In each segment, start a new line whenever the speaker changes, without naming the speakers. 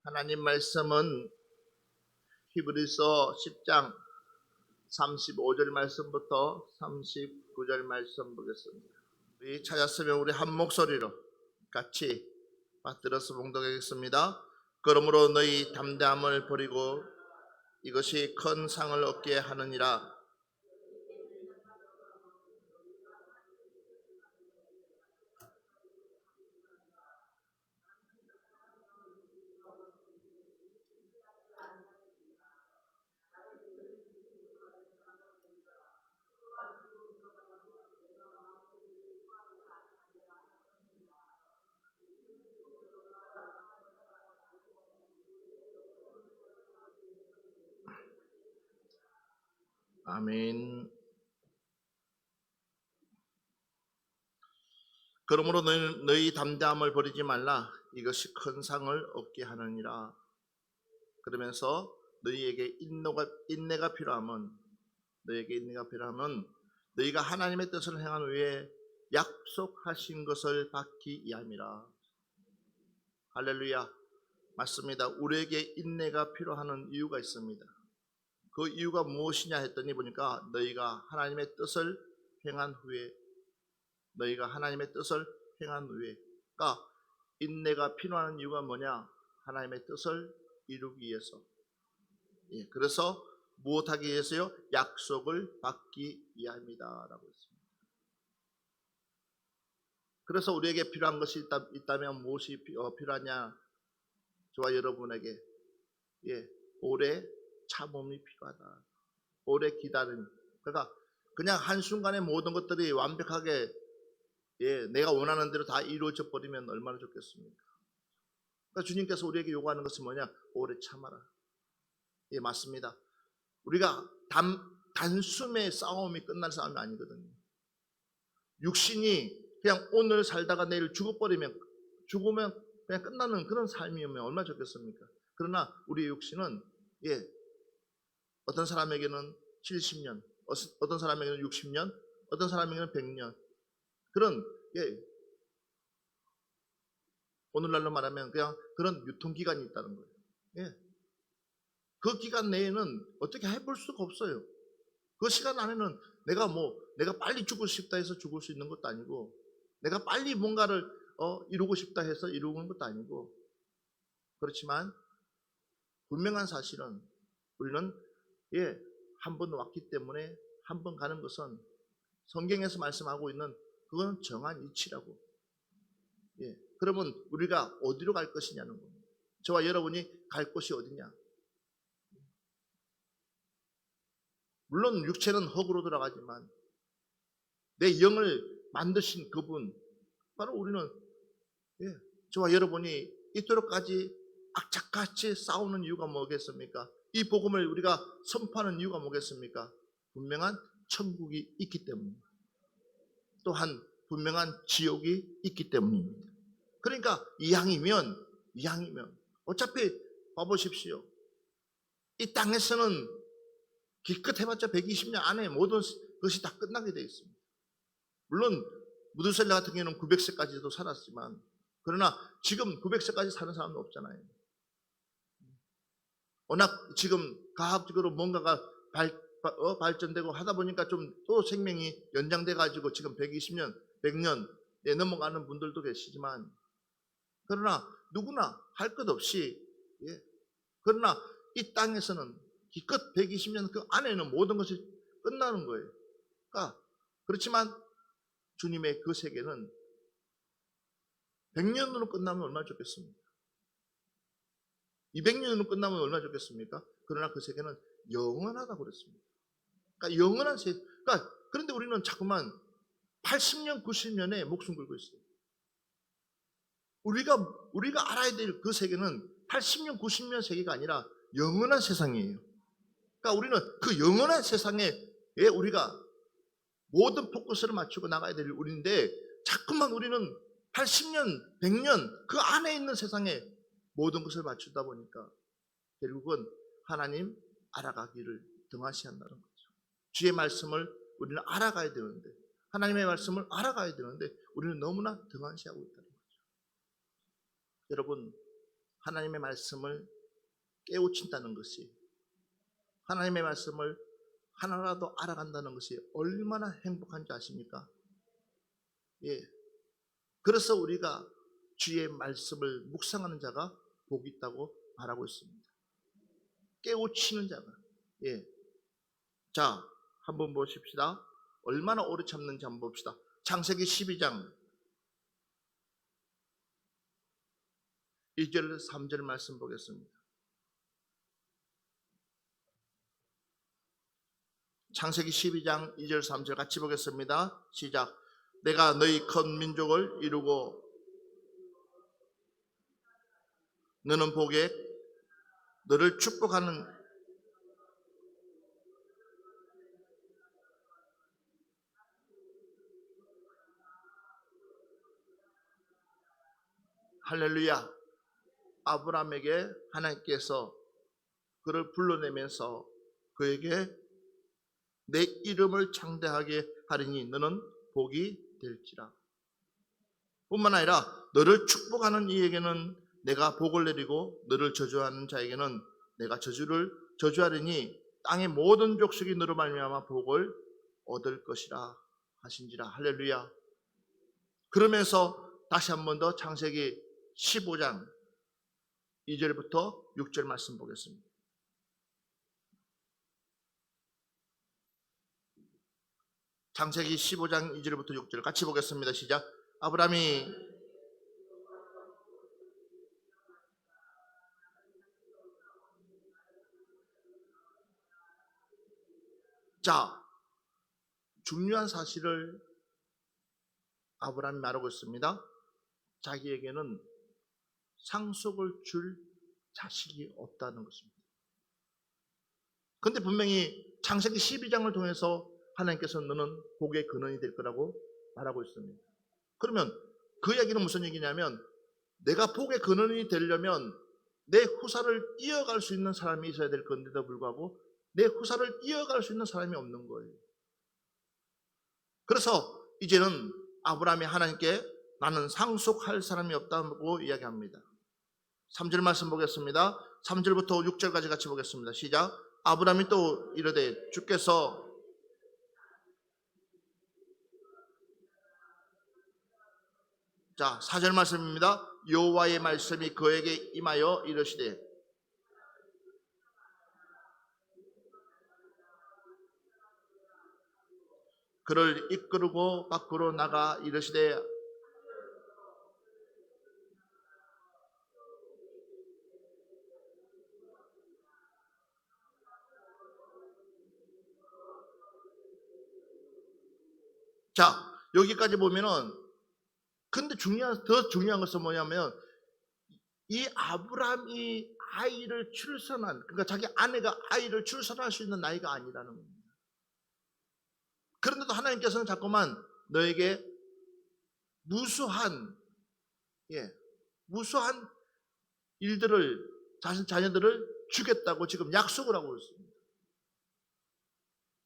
하나님 말씀은 히브리서 10장 35절 말씀부터 39절 말씀 보겠습니다. 우리 찾았으면 우리 한 목소리로 같이 받들어서 봉독하겠습니다. 그러므로 너희 담대함을 버리고 이것이 큰 상을 얻게 하느니라. 아멘. 그러므로 너희 담대함을 버리지 말라. 이것이 큰 상을 얻게 하느니라. 그러면서 너희에게 인내가 필요하면 너희가 하나님의 뜻을 행한 후에 약속하신 것을 받기 위함이라. 할렐루야. 맞습니다. 우리에게 인내가 필요한 이유가 있습니다. 그 이유가 무엇이냐 했더니 보니까 너희가 하나님의 뜻을 행한 후에 그러니까 인내가 필요한 이유가 뭐냐? 하나님의 뜻을 이루기 위해서. 그래서 무엇하기 위해서요? 약속을 받기 위함이다 라고 했습니다. 그래서 우리에게 필요한 것이 있다면 무엇이 필요하냐? 저와 여러분에게 오래 참음이 필요하다. 오래 기다림. 그러니까 그냥 한순간에 모든 것들이 완벽하게 내가 원하는 대로 다 이루어져 버리면 얼마나 좋겠습니까? 그러니까 주님께서 우리에게 요구하는 것은 뭐냐? 오래 참아라. 맞습니다. 우리가 단숨에 싸움이 끝날 싸움이 아니거든요. 육신이 그냥 오늘 살다가 내일 죽으면 그냥 끝나는 그런 삶이면 얼마나 좋겠습니까? 그러나 우리의 육신은 어떤 사람에게는 70년, 어떤 사람에게는 60년, 어떤 사람에게는 100년 그런 오늘날로 말하면 그냥 그런 유통기간이 있다는 거예요. 그 기간 내에는 어떻게 해볼 수가 없어요. 그 시간 안에는 내가 빨리 죽고 싶다 해서 죽을 수 있는 것도 아니고 내가 빨리 뭔가를 이루고 싶다 해서 이루는 것도 아니고 그렇지만 분명한 사실은 우리는 한 번 왔기 때문에 한 번 가는 것은 성경에서 말씀하고 있는 그건 정한 이치라고. 그러면 우리가 어디로 갈 것이냐는 겁니다. 저와 여러분이 갈 곳이 어디냐? 물론 육체는 흙으로 들어가지만 내 영을 만드신 그분 바로 우리는 저와 여러분이 이토록까지 악착같이 싸우는 이유가 뭐겠습니까? 이 복음을 우리가 선포하는 이유가 뭐겠습니까? 분명한 천국이 있기 때문입니다. 또한 분명한 지옥이 있기 때문입니다. 그러니까 이왕이면 어차피 봐보십시오. 이 땅에서는 기껏 해봤자 120년 안에 모든 것이 다 끝나게 되어 있습니다. 물론 무드셀라 같은 경우는 900세까지도 살았지만 그러나 지금 900세까지 사는 사람은 없잖아요. 워낙 지금 과학적으로 뭔가가 발전되고 하다 보니까 좀 또 생명이 연장돼 가지고 지금 120년, 100년 넘어가는 분들도 계시지만 그러나 누구나 할 것 없이 그러나 이 땅에서는 기껏 120년 그 안에는 모든 것이 끝나는 거예요. 그러니까 그렇지만 주님의 그 세계는 100년으로 끝나면 얼마나 좋겠습니까? 200년으로 끝나면 얼마나 좋겠습니까? 그러나 그 세계는 영원하다고 그랬습니다. 그러니까 영원한 세계. 그런데 우리는 자꾸만 80년, 90년에 목숨 걸고 있어요. 우리가 알아야 될 그 세계는 80년, 90년 세계가 아니라 영원한 세상이에요. 그러니까 우리는 그 영원한 세상에 우리가 모든 포커스를 맞추고 나가야 될 우리인데 자꾸만 우리는 80년, 100년 그 안에 있는 세상에 모든 것을 맞추다 보니까 결국은 하나님 알아가기를 등한시한다는 거죠. 주의 말씀을 우리는 알아가야 되는데 하나님의 말씀을 알아가야 되는데 우리는 너무나 등한시하고 있다는 거죠. 여러분 하나님의 말씀을 깨우친다는 것이, 하나님의 말씀을 하나라도 알아간다는 것이 얼마나 행복한지 아십니까? 예. 그래서 우리가 주의 말씀을 묵상하는 자가 복이 있다고 말하고 있습니다. 깨우치는 자가. 예. 자, 한번 보십시다. 얼마나 오래 참는지 한번 봅시다. 창세기 12장 2절 3절 말씀 보겠습니다. 창세기 12장 2절 3절 같이 보겠습니다. 시작. 내가 너희 큰 민족을 이루고 너는 복에 너를 축복하는 할렐루야. 아브라함에게 하나님께서 그를 불러내면서 그에게 내 이름을 창대하게 하리니 너는 복이 될지라. 뿐만 아니라 너를 축복하는 이에게는 내가 복을 내리고 너를 저주하는 자에게는 내가 저주를 저주하리니 땅의 모든 족속이 너로 말미암아 복을 얻을 것이라 하신지라. 할렐루야. 그러면서 다시 한 번 더 창세기 15장 2절부터 6절 말씀 보겠습니다. 창세기 15장 2절부터 6절 같이 보겠습니다. 시작. 아브라함이 자, 중요한 사실을 아브라함이 말하고 있습니다. 자기에게는 상속을 줄 자식이 없다는 것입니다. 그런데 분명히 창세기 12장을 통해서 하나님께서 너는 복의 근원이 될 거라고 말하고 있습니다. 그러면 그 얘기는 무슨 얘기냐면 내가 복의 근원이 되려면 내 후사를 이어갈 수 있는 사람이 있어야 될 건데도 불구하고 내 후사를 이어갈 수 있는 사람이 없는 거예요. 그래서 이제는 아브라함이 하나님께 나는 상속할 사람이 없다고 이야기합니다. 3절 말씀 보겠습니다. 3절부터 6절까지 같이 보겠습니다. 시작. 아브라함이 또 이르되 주께서 자 4절 말씀입니다. 여호와의 말씀이 그에게 임하여 이르시되 그를 이끌고 밖으로 나가 이르시되 자 여기까지 보면은 근데 더 중요한 것은 뭐냐면 이 아브라함이 아이를 출산한 그러니까 자기 아내가 아이를 출산할 수 있는 나이가 아니라는 겁니다. 그런데도 하나님께서는 자꾸만 너에게 무수한 일들을 자녀들을 주겠다고 지금 약속을 하고 있습니다.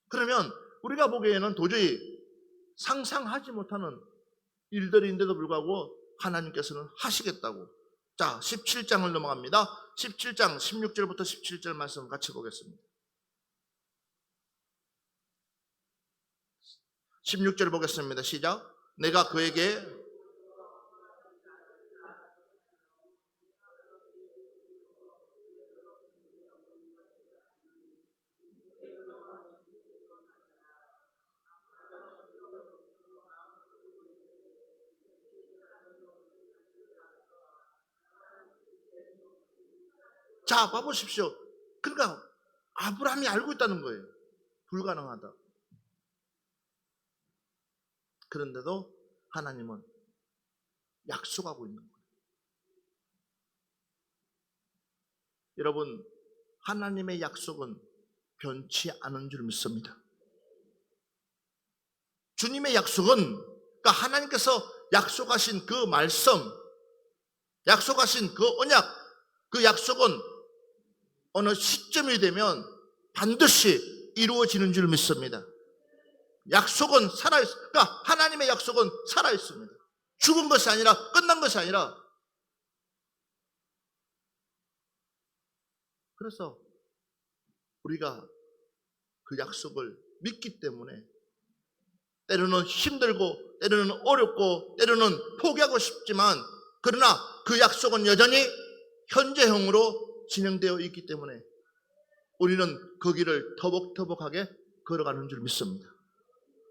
그러면 우리가 보기에는 도저히 상상하지 못하는 일들인데도 불구하고 하나님께서는 하시겠다고. 자 17장을 넘어갑니다. 17장 16절부터 17절 말씀 같이 보겠습니다. 16절 보겠습니다. 시작. 내가 그에게 자 봐보십시오. 그러니까 아브라함이 알고 있다는 거예요. 불가능하다. 그런데도 하나님은 약속하고 있는 거예요. 여러분 하나님의 약속은 변치 않은 줄 믿습니다. 주님의 약속은 그러니까 하나님께서 약속하신 그 말씀, 약속하신 그 언약, 그 약속은 어느 시점이 되면 반드시 이루어지는 줄 믿습니다. 약속은 살아있습니다. 그러니까 하나님의 약속은 살아있습니다. 죽은 것이 아니라 끝난 것이 아니라 그래서 우리가 그 약속을 믿기 때문에 때로는 힘들고 때로는 어렵고 때로는 포기하고 싶지만 그러나 그 약속은 여전히 현재형으로 진행되어 있기 때문에 우리는 그 길을 터벅터벅하게 걸어가는 줄 믿습니다.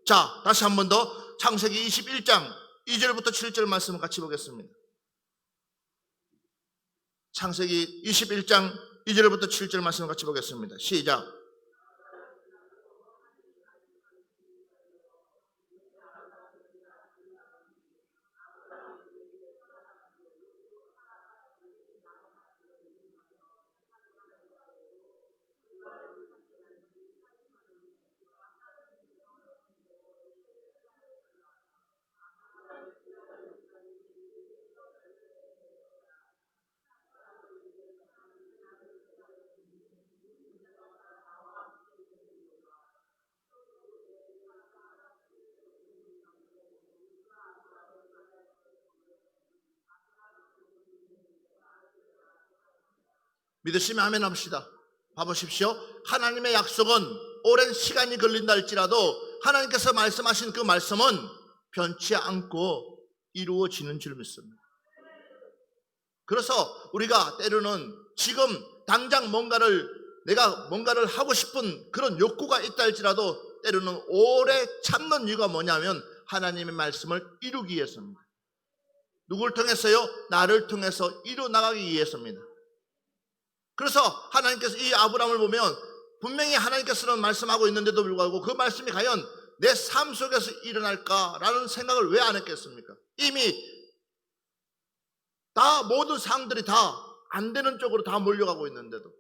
자, 다시 한 번 더 창세기 21장 2절부터 7절 말씀을 같이 보겠습니다. 창세기 21장 2절부터 7절 말씀을 같이 보겠습니다. 시작. 믿으시면 아멘 합시다. 봐보십시오. 하나님의 약속은 오랜 시간이 걸린다 할지라도 하나님께서 말씀하신 그 말씀은 변치 않고 이루어지는 줄 믿습니다. 그래서 우리가 때로는 지금 당장 내가 뭔가를 하고 싶은 그런 욕구가 있다 할지라도 때로는 오래 참는 이유가 뭐냐면 하나님의 말씀을 이루기 위해서입니다. 누구를 통해서요? 나를 통해서 이루어나가기 위해서입니다. 그래서 하나님께서 이 아브라함을 보면 분명히 하나님께서는 말씀하고 있는데도 불구하고 그 말씀이 과연 내 삶 속에서 일어날까라는 생각을 왜 안 했겠습니까? 이미 다 모든 상황들이 다 안 되는 쪽으로 다 몰려가고 있는데도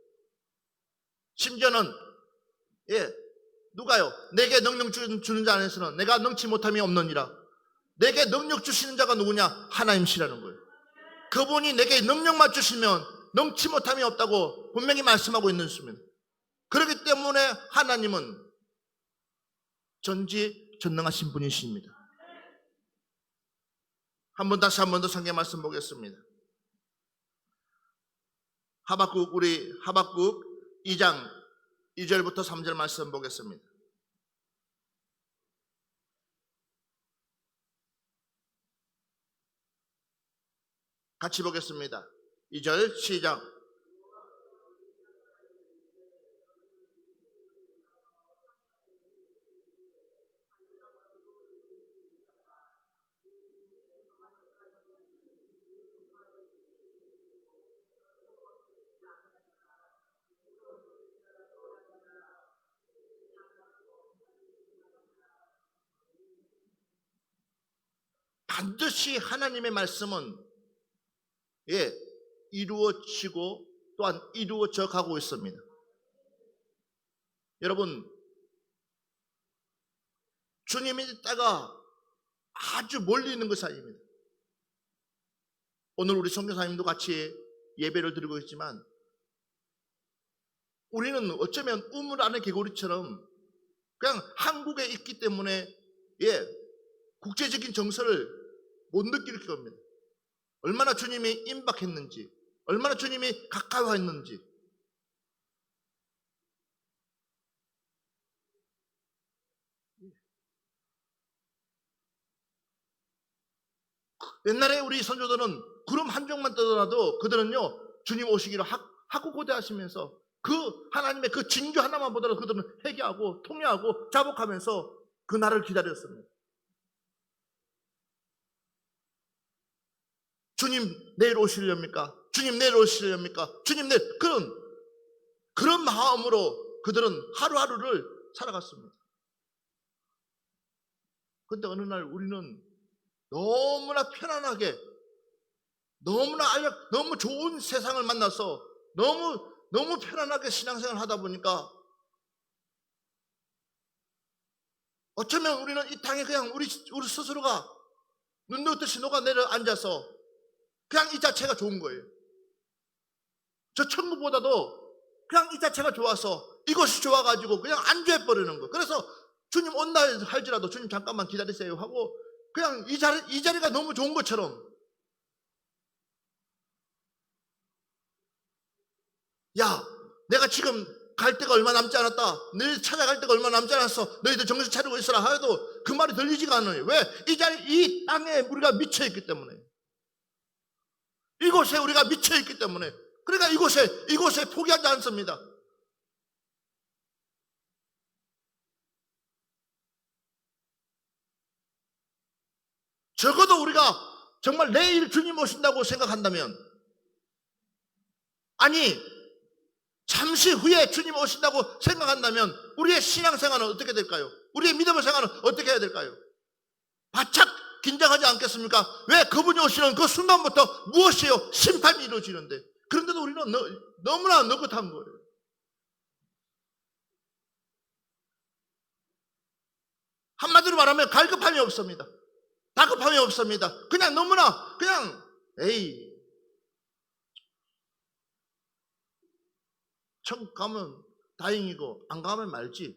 심지어는 누가요? 내게 능력 주는 자 안에서는 내가 능치 못함이 없느니라. 내게 능력 주시는 자가 누구냐? 하나님이시라는 거예요. 그분이 내게 능력만 주시면 능치 못함이 없다고 분명히 말씀하고 있는 것입니다. 그렇기 때문에 하나님은 전지전능하신 분이십니다. 다시 한 번 더 성경 말씀 보겠습니다. 하박국 2장 2절부터 3절 말씀 보겠습니다. 같이 보겠습니다. 2절 시작. 반드시 하나님의 말씀은 이루어지고 또한 이루어져 가고 있습니다. 여러분, 주님이 때가 아주 멀리 있는 것이 아닙니다. 오늘 우리 선교사님도 같이 예배를 드리고 있지만 우리는 어쩌면 우물 안의 개구리처럼 그냥 한국에 있기 때문에 국제적인 정서를 못 느낄 겁니다. 얼마나 주님이 임박했는지, 얼마나 주님이 가까이 와 있는지. 옛날에 우리 선조들은 구름 한 쪽만 떠더라도 그들은요 주님 오시기를 하고 고대하시면서 그 하나님의 그 징조 하나만 보더라도 그들은 회개하고 통회하고 자복하면서 그 날을 기다렸습니다. 주님 내일 오시렵니까? 주님 내일 오시렵니까? 주님 내일 그런 마음으로 그들은 하루하루를 살아갔습니다. 그런데 어느 날 우리는 너무나 편안하게 너무 좋은 세상을 만나서 너무 편안하게 신앙생활을 하다 보니까 어쩌면 우리는 이 땅에 그냥 우리 스스로가 눈 녹듯이 녹아내려 앉아서 그냥 이 자체가 좋은 거예요. 저 천국보다도 그냥 이 자체가 좋아서 이것이 좋아가지고 그냥 안주해버리는 거. 그래서 주님 온다 할지라도 주님 잠깐만 기다리세요 하고 그냥 이 자리가 너무 좋은 것처럼 야 내가 지금 갈 데가 얼마 남지 않았다. 너희들 찾아갈 데가 얼마 남지 않았어. 너희들 정신 차리고 있어라 하여도 그 말이 들리지가 않아요. 왜? 이 땅에 우리가 미쳐있기 때문에. 이곳에 우리가 미쳐있기 때문에. 그러니까 이곳에 포기하지 않습니다. 적어도 우리가 정말 내일 주님 오신다고 생각한다면, 아니 잠시 후에 주님 오신다고 생각한다면 우리의 신앙생활은 어떻게 될까요? 우리의 믿음의 생활은 어떻게 해야 될까요? 바짝 긴장하지 않겠습니까? 왜? 그분이 오시는 그 순간부터 무엇이에요? 심판이 이루어지는데. 그런데도 우리는 너무나 느긋한 거예요. 한마디로 말하면 갈급함이 없습니다. 다급함이 없습니다. 그냥 너무나 그냥 에이, 천국 가면 다행이고 안 가면 말지.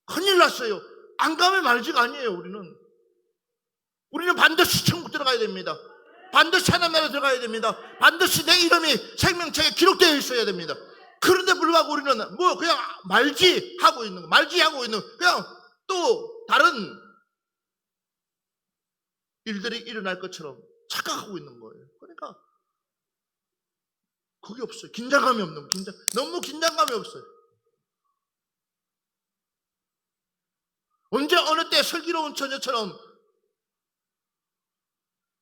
큰일 났어요. 안 가면 말지가 아니에요. 우리는 반드시 천국 들어가야 됩니다. 반드시 하나님 나라에 들어가야 됩니다. 반드시 내 이름이 생명책에 기록되어 있어야 됩니다. 그런데 불구하고 우리는 뭐 그냥 말지하고 있는 그냥 또 다른 일들이 일어날 것처럼 착각하고 있는 거예요. 그러니까 그게 없어요. 긴장감이 없는 거예요. 너무 긴장감이 없어요. 언제 어느 때 슬기로운 처녀처럼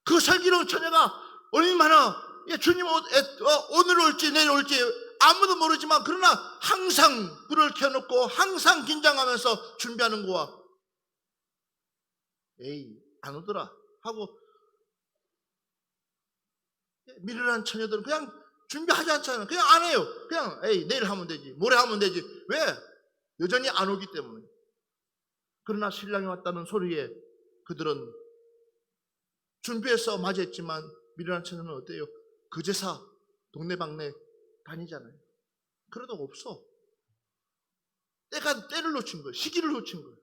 그 슬기로운 처녀가 얼마나 주님 오늘 올지 내일 올지 아무도 모르지만 그러나 항상 불을 켜놓고 항상 긴장하면서 준비하는 거와 에이 안 오더라 하고 미련한 처녀들은 그냥 준비하지 않잖아요. 그냥 안 해요. 그냥 에이 내일 하면 되지 모레 하면 되지. 왜? 여전히 안 오기 때문에. 그러나 신랑이 왔다는 소리에 그들은 준비해서 맞이했지만 미련한 처녀는 어때요? 그제사 동네방네 다니잖아요. 그래도 없어. 때를 놓친 거예요. 시기를 놓친 거예요.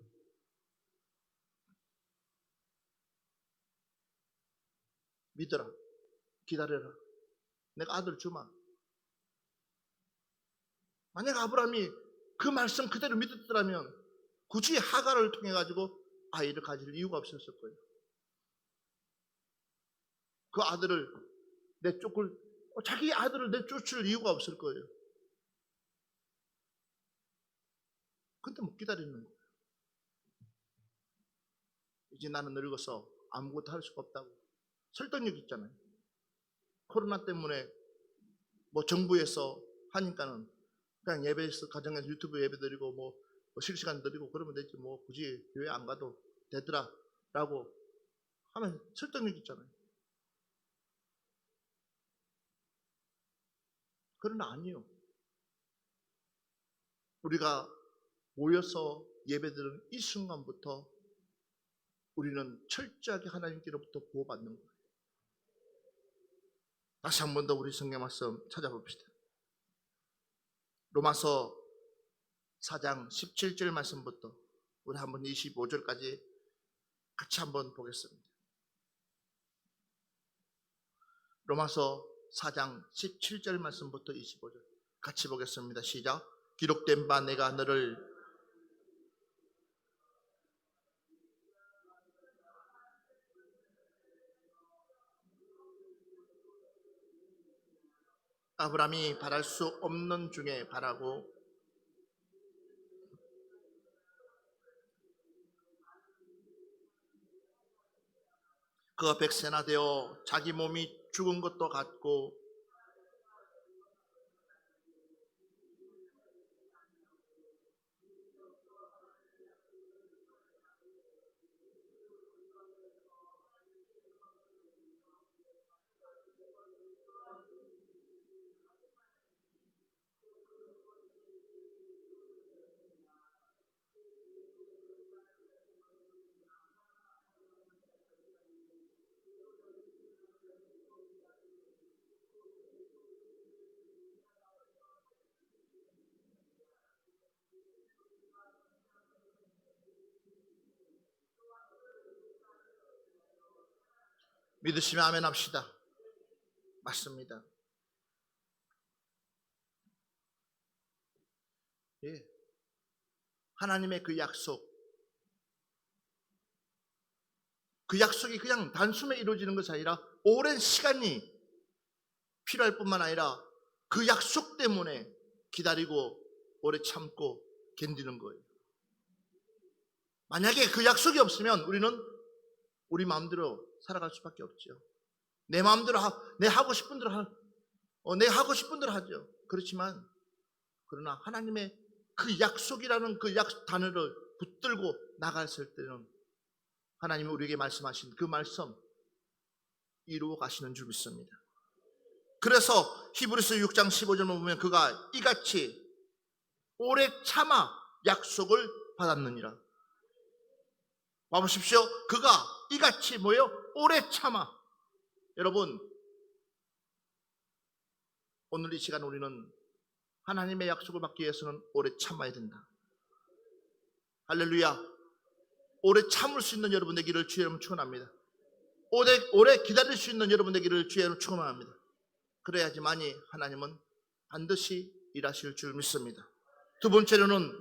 믿어라. 기다려라. 내가 아들 주마. 만약 아브라함이 그 말씀 그대로 믿었더라면 굳이 하가를 통해 가지고 아이를 가질 이유가 없었을 거예요. 그 아들을 자기 아들을 내쫓을 이유가 없을 거예요. 근데 못 기다리는 거예요. 이제 나는 늙어서 아무것도 할 수가 없다고. 설득력 있잖아요. 코로나 때문에 뭐 정부에서 하니까는 그냥 예배에서 가정에서 유튜브 예배 드리고 뭐 실시간 드리고 그러면 되지 뭐 굳이 교회 안 가도 되더라 라고 하면 설득력 있잖아요. 그러나 아니요. 우리가 모여서 예배드리는 이 순간부터 우리는 철저하게 하나님께로부터 보호받는 거예요. 다시 한 번 더 우리 성경 말씀 찾아봅시다. 로마서 4장 17절 말씀부터 우리 한번 25절까지 같이 한번 보겠습니다. 로마서 4장 17절 말씀부터 25절 같이 보겠습니다. 시작. 기록된 바 내가 너를 아브라함이 바랄 수 없는 중에 바라고 그가 백세나 되어 자기 몸이 죽은 것도 같고 믿으시면 아멘 합시다. 맞습니다. 예. 하나님의 그 약속, 그 약속이 그냥 단숨에 이루어지는 것이 아니라 오랜 시간이 필요할 뿐만 아니라 그 약속 때문에 기다리고 오래 참고 견디는 거예요. 만약에 그 약속이 없으면 우리는 우리 마음대로 살아갈 수밖에 없죠. 내 마음대로 내 하고 싶은 대로 내 하고 싶은 대로 하죠. 그렇지만 그러나 하나님의 그 약속이라는 그 단어를 붙들고 나갔을 때는 하나님이 우리에게 말씀하신 그 말씀 이루어 가시는 줄 믿습니다. 그래서 히브리서 6장 15절을 보면 그가 이같이 오래 참아 약속을 받았느니라. 봐보십시오. 그가 이같이 뭐예요? 오래 참아. 여러분, 오늘 이 시간 우리는 하나님의 약속을 받기 위해서는 오래 참아야 된다. 할렐루야. 오래 참을 수 있는 여러분 되기를 주의 이름으로 축원합니다. 오래 기다릴 수 있는 여러분 되기를 주의 이름으로 축원합니다. 그래야지만이 하나님은 반드시 일하실 줄 믿습니다. 두 번째로는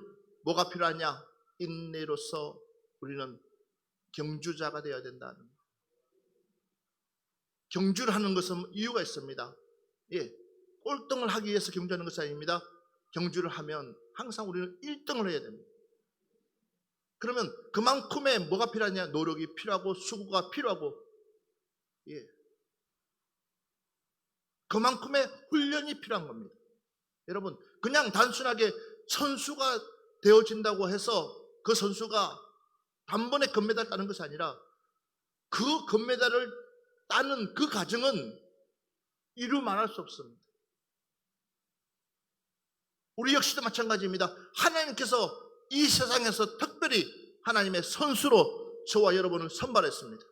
뭐가 필요하냐? 인내로서 우리는 경주자가 되어야 된다는 거예요. 경주를 하는 것은 이유가 있습니다. 예, 꼴등을 하기 위해서 경주하는 것이 아닙니다. 경주를 하면 항상 우리는 1등을 해야 됩니다. 그러면 그만큼의 뭐가 필요하냐? 노력이 필요하고 수고가 필요하고, 예, 그만큼의 훈련이 필요한 겁니다. 여러분, 그냥 단순하게 선수가 되어진다고 해서 그 선수가 단번에 금메달 따는 것이 아니라 그 금메달을 따는 그 과정은 이루 말할 수 없습니다. 우리 역시도 마찬가지입니다. 하나님께서 이 세상에서 특별히 하나님의 선수로 저와 여러분을 선발했습니다.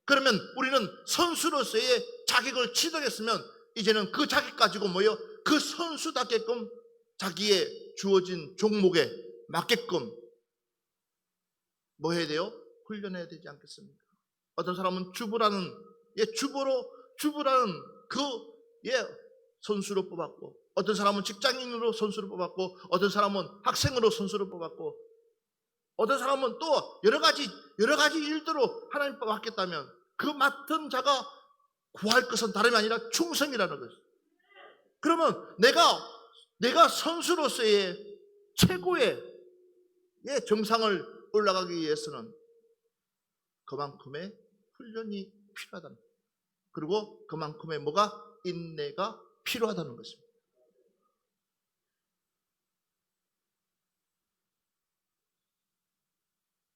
그러면 우리는 선수로서의 자격을 취득했으면 이제는 그 자격 가지고 뭐요? 그 선수답게끔 자기의 주어진 종목에 맞게끔 뭐 해야 돼요? 훈련해야 되지 않겠습니까? 어떤 사람은 주부라는 그 선수로 뽑았고, 어떤 사람은 직장인으로 선수로 뽑았고, 어떤 사람은 학생으로 선수로 뽑았고, 어떤 사람은 또 여러 가지 일들로 하나님 맡겼다면 그 맡은 자가 구할 것은 다름이 아니라 충성이라는 것이죠. 그러면 내가 선수로서의 최고의 정상을 올라가기 위해서는 그만큼의 훈련이 필요하다는 거예요. 그리고 그만큼의 인내가 필요하다는 것입니다.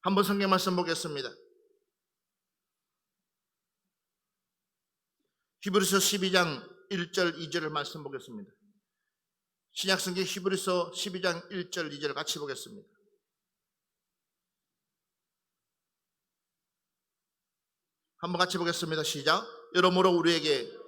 한번 성경 말씀 보겠습니다. 히브리서 12장 1절 2절을 말씀 보겠습니다. 신약성경 히브리서 12장 1절 2절 같이 보겠습니다. 한번 같이 보겠습니다. 시작. 여러모로 우리에게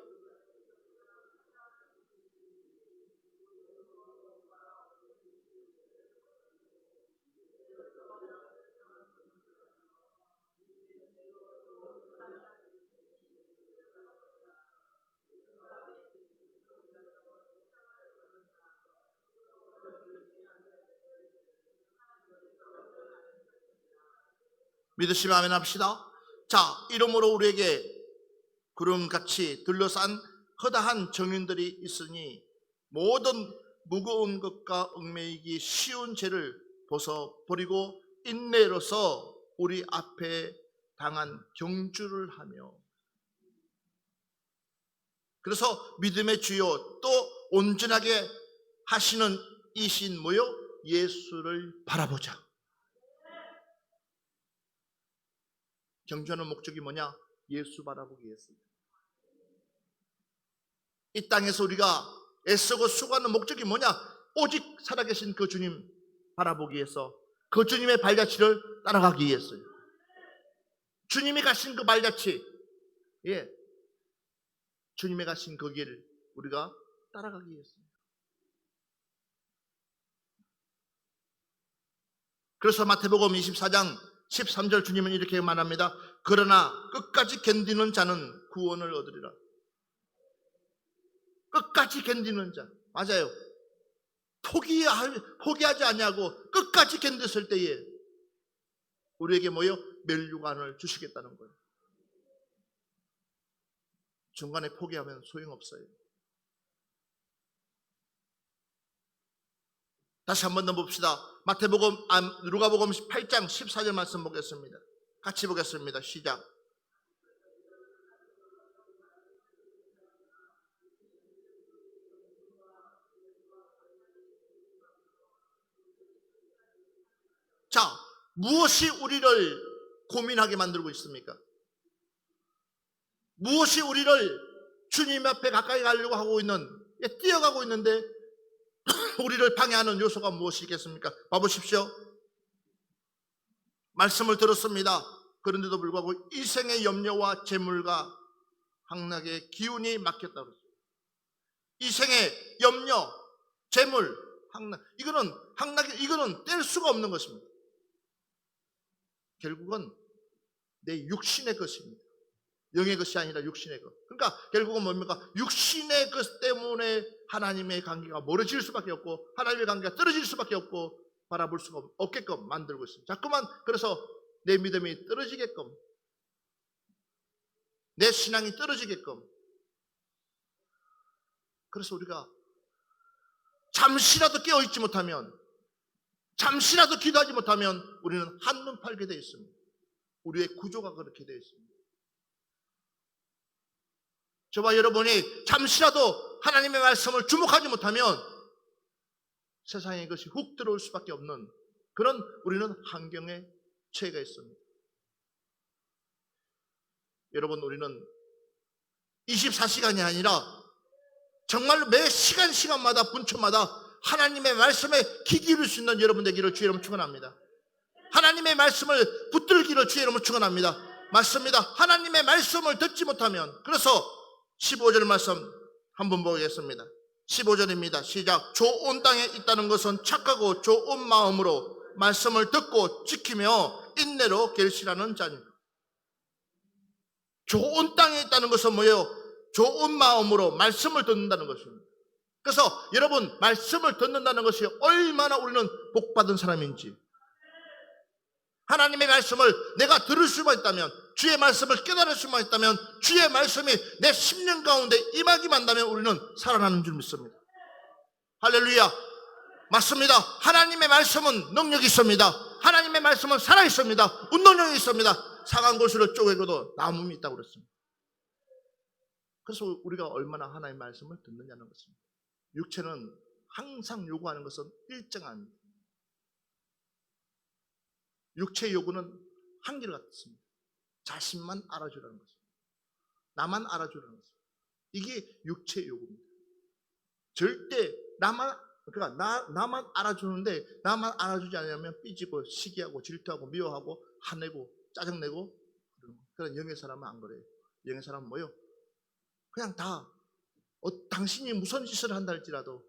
믿으시면 아멘 합시다. 자, 이러므로 우리에게 구름같이 둘러싼 허다한 정인들이 있으니 모든 무거운 것과 얽매이기 쉬운 죄를 벗어버리고 인내로서 우리 앞에 당한 경주를 하며, 그래서 믿음의 주요 또 온전하게 하시는 이신 뭐요? 예수를 바라보자. 경주하는 목적이 뭐냐? 예수 바라보기 위해서입니다. 이 땅에서 우리가 애쓰고 수고하는 목적이 뭐냐? 오직 살아계신 그 주님 바라보기 위해서, 그 주님의 발자취를 따라가기 위해서요. 주님이 가신 그 발자취, 주님이 가신 그 길을 우리가 따라가기 위해서입니다. 그래서 마태복음 24장 13절 주님은 이렇게 말합니다. 그러나 끝까지 견디는 자는 구원을 얻으리라. 끝까지 견디는 자, 맞아요. 포기하지 아니하고 끝까지 견뎠을 때에 우리에게 뭐요? 멸류관을 주시겠다는 거예요. 중간에 포기하면 소용없어요. 다시 한 번 더 봅시다. 누가복음 8장 14절 말씀 보겠습니다. 같이 보겠습니다. 시작. 자, 무엇이 우리를 고민하게 만들고 있습니까? 무엇이 우리를 주님 앞에 가까이 가려고 하고 있는, 뛰어가고 있는데 우리를 방해하는 요소가 무엇이겠습니까? 봐보십시오. 말씀을 들었습니다. 그런데도 불구하고 이생의 염려와 재물과 향락의 기운이 막혔다 그랬어요. 이생의 염려, 재물, 향락, 이거는 뗄 수가 없는 것입니다. 결국은 내 육신의 것입니다. 영의 것이 아니라 육신의 것. 그러니까 결국은 뭡니까? 육신의 것 때문에 하나님의 관계가 멀어질 수밖에 없고 하나님의 관계가 떨어질 수밖에 없고 바라볼 수가 없게끔 만들고 있습니다. 자꾸만 그래서 내 믿음이 떨어지게끔, 내 신앙이 떨어지게끔. 그래서 우리가 잠시라도 깨어있지 못하면, 잠시라도 기도하지 못하면 우리는 한눈 팔게 되어 있습니다. 우리의 구조가 그렇게 되어 있습니다. 저와 여러분이 잠시라도 하나님의 말씀을 주목하지 못하면 세상의 것이 훅 들어올 수밖에 없는 그런 우리는 환경에 처해 있습니다. 여러분, 우리는 24시간이 아니라 정말로 매 시간마다 분초마다 하나님의 말씀에 귀 기울일 수 있는 여러분 되기를 주의 이름으로 축원합니다. 하나님의 말씀을 붙들기를 주의 이름으로 축원합니다. 맞습니다. 하나님의 말씀을 듣지 못하면, 그래서 15절 말씀 한번 보겠습니다. 15절입니다. 시작. 좋은 땅에 있다는 것은 착하고 좋은 마음으로 말씀을 듣고 지키며 인내로 결실하는 자입니다. 좋은 땅에 있다는 것은 뭐예요? 좋은 마음으로 말씀을 듣는다는 것입니다. 그래서 여러분, 말씀을 듣는다는 것이 얼마나 우리는 복받은 사람인지, 하나님의 말씀을 내가 들을 수만 있다면, 주의 말씀을 깨달을 수만 있다면, 주의 말씀이 내 심령 가운데 임하기만 한다면 우리는 살아나는 줄 믿습니다. 할렐루야. 맞습니다. 하나님의 말씀은 능력이 있습니다. 하나님의 말씀은 살아있습니다. 운동력이 있습니다. 상한 곳으로 쪼개고도 남음이 있다고 그랬습니다. 그래서 우리가 얼마나 하나님의 말씀을 듣느냐는 것입니다. 육체는 항상 요구하는 것은 일정합니다. 육체의 요구는 한결같습니다. 자신만 알아주라는 것입니다. 나만 알아주라는 것입니다. 이게 육체의 요구입니다. 절대 나만 알아주는데 나만 알아주지 않으면 삐지고 시기하고 질투하고 미워하고 화내고 짜증내고 그런 영의 사람은 안 그래요. 영의 사람은 뭐요? 그냥 다 당신이 무슨 짓을 한다 할지라도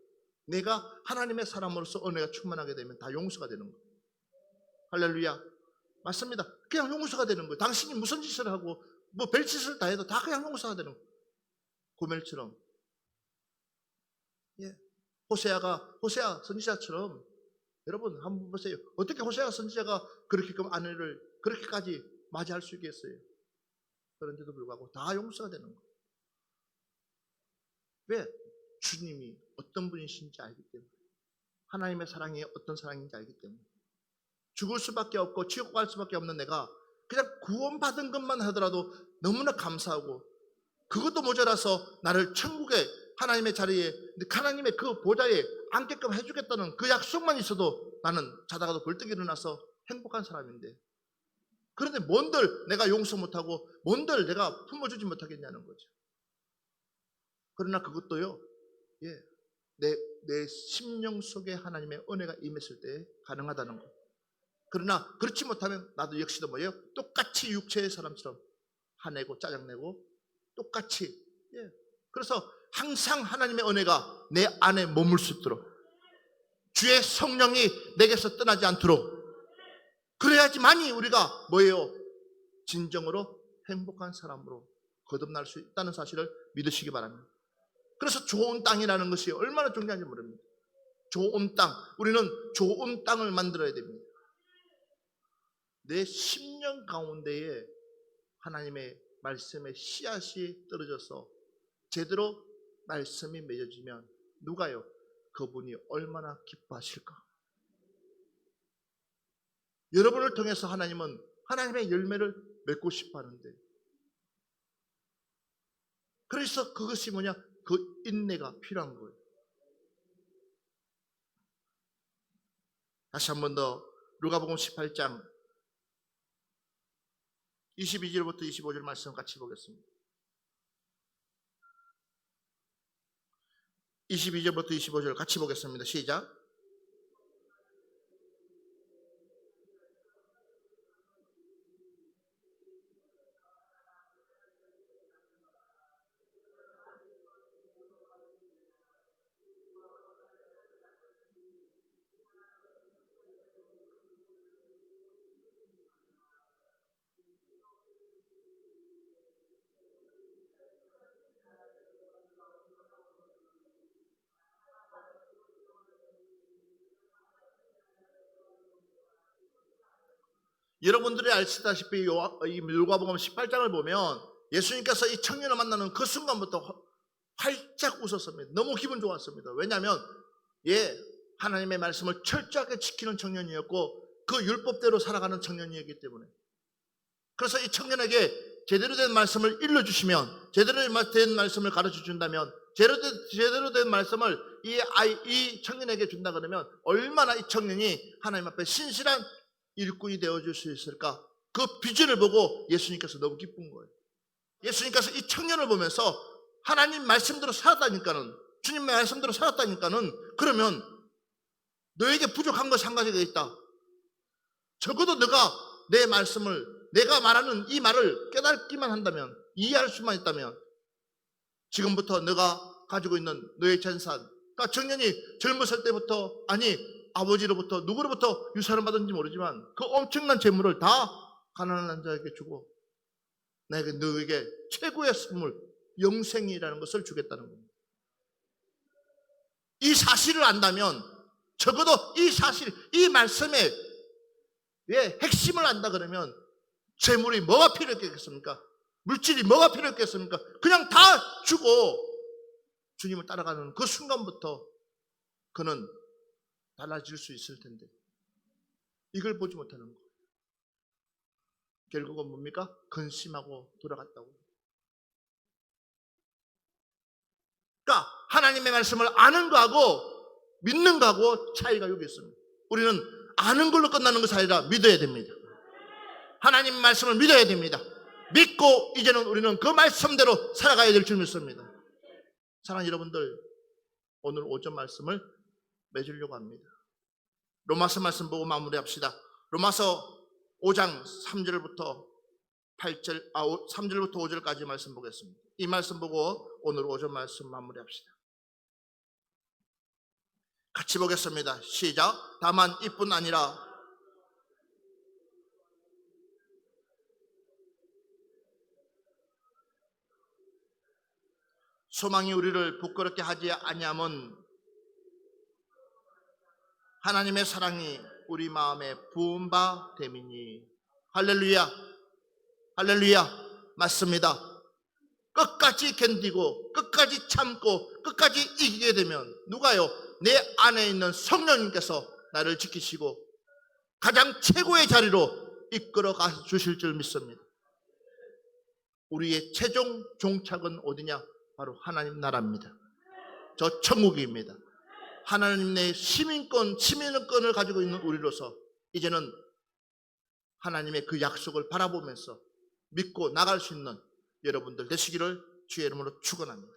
내가 하나님의 사람으로서 은혜가 충만하게 되면 다 용서가 되는 거예요. 할렐루야. 맞습니다. 그냥 용서가 되는 거예요. 당신이 무슨 짓을 하고 뭐 별짓을 다 해도 다 그냥 용서가 되는 거예요. 고멜처럼. 예. 호세아 선지자처럼, 여러분 한번 보세요. 어떻게 호세아 선지자가 그렇게끔 아내를 그렇게까지 맞이할 수 있겠어요? 그런데도 불구하고 다 용서가 되는 거예요. 왜? 주님이 어떤 분이신지 알기 때문에, 하나님의 사랑이 어떤 사랑인지 알기 때문에. 죽을 수밖에 없고 지옥 갈 수밖에 없는 내가 그냥 구원받은 것만 하더라도 너무나 감사하고, 그것도 모자라서 나를 천국에 하나님의 자리에, 하나님의 그 보좌에 앉게끔 해주겠다는 그 약속만 있어도 나는 자다가도 벌떡 일어나서 행복한 사람인데, 그런데 뭔들 내가 용서 못하고 뭔들 내가 품어주지 못하겠냐는 거죠. 그러나 그것도요, 내 심령 속에 하나님의 은혜가 임했을 때 가능하다는 거. 그러나 그렇지 못하면 나도 역시도 뭐예요? 똑같이 육체의 사람처럼 화내고 짜증내고 똑같이. 그래서 항상 하나님의 은혜가 내 안에 머물 수 있도록, 주의 성령이 내게서 떠나지 않도록, 그래야지만이 우리가 뭐예요? 진정으로 행복한 사람으로 거듭날 수 있다는 사실을 믿으시기 바랍니다. 그래서 좋은 땅이라는 것이 얼마나 중요한지 모릅니다. 좋은 땅, 우리는 좋은 땅을 만들어야 됩니다. 내 심령 가운데에 하나님의 말씀의 씨앗이 떨어져서 제대로 말씀이 맺어지면 누가요? 그분이 얼마나 기뻐하실까? 여러분을 통해서 하나님은 하나님의 열매를 맺고 싶어 하는데, 그래서 그것이 뭐냐? 그 인내가 필요한 거예요. 다시 한 번 더 누가복음 18장 22절부터 25절 말씀 같이 보겠습니다. 22절부터 25절 같이 보겠습니다. 시작. 여러분들이 아시다시피 이 누가복음 18장을 보면 예수님께서 이 청년을 만나는 그 순간부터 활짝 웃었습니다. 너무 기분 좋았습니다. 왜냐하면 하나님의 말씀을 철저하게 지키는 청년이었고 그 율법대로 살아가는 청년이었기 때문에, 그래서 이 청년에게 제대로 된 말씀을 일러주시면, 제대로 된 말씀을 가르쳐준다면, 제대로 된 말씀을 이 청년에게 준다 그러면 얼마나 이 청년이 하나님 앞에 신실한 일꾼이 되어줄 수 있을까? 그 비전을 보고 예수님께서 너무 기쁜 거예요. 예수님께서 이 청년을 보면서 하나님 말씀대로 살았다니까는, 주님의 말씀대로 살았다니까는, 그러면 너에게 부족한 것이 한 가지가 있다. 적어도 너가 내 말씀을, 내가 말하는 이 말을 깨닫기만 한다면, 이해할 수만 있다면, 지금부터 너가 가지고 있는 너의 재산, 그러니까 청년이 젊었을 때부터, 아버지로부터 누구로부터 유산을 받은지 모르지만 그 엄청난 재물을 다 가난한 자에게 주고 너에게 최고의 선물, 영생이라는 것을 주겠다는 겁니다. 이 사실을 안다면, 적어도 이 사실, 이 말씀의 핵심을 안다 그러면 재물이 뭐가 필요했겠습니까? 물질이 뭐가 필요했겠습니까? 그냥 다 주고 주님을 따라가는 그 순간부터 그는 달라질 수 있을 텐데, 이걸 보지 못하는 거. 결국은 뭡니까? 근심하고 돌아갔다고. 그러니까 하나님의 말씀을 아는 거하고 믿는 거하고 차이가 여기 있습니다. 우리는 아는 걸로 끝나는 것이 아니라 믿어야 됩니다. 하나님 말씀을 믿어야 됩니다. 믿고 이제는 우리는 그 말씀대로 살아가야 될 줄 믿습니다. 사랑하는 여러분들, 오늘 오전 말씀을 맺으려고 합니다. 로마서 말씀 보고 마무리합시다. 로마서 5장 3절부터 5절까지 말씀 보겠습니다. 이 말씀 보고 오늘 오전 말씀 마무리합시다. 같이 보겠습니다. 시작. 다만 이뿐 아니라 소망이 우리를 부끄럽게 하지 아니함은 하나님의 사랑이 우리 마음에 부은 바 됨이니. 할렐루야, 할렐루야. 맞습니다. 끝까지 견디고 끝까지 참고 끝까지 이기게 되면 누가요? 내 안에 있는 성령님께서 나를 지키시고 가장 최고의 자리로 이끌어 가 주실 줄 믿습니다. 우리의 최종 종착은 어디냐? 바로 하나님 나라입니다. 저 천국입니다. 하나님 내 시민권을 가지고 있는 우리로서 이제는 하나님의 그 약속을 바라보면서 믿고 나갈 수 있는 여러분들 되시기를 주의 이름으로 축원합니다.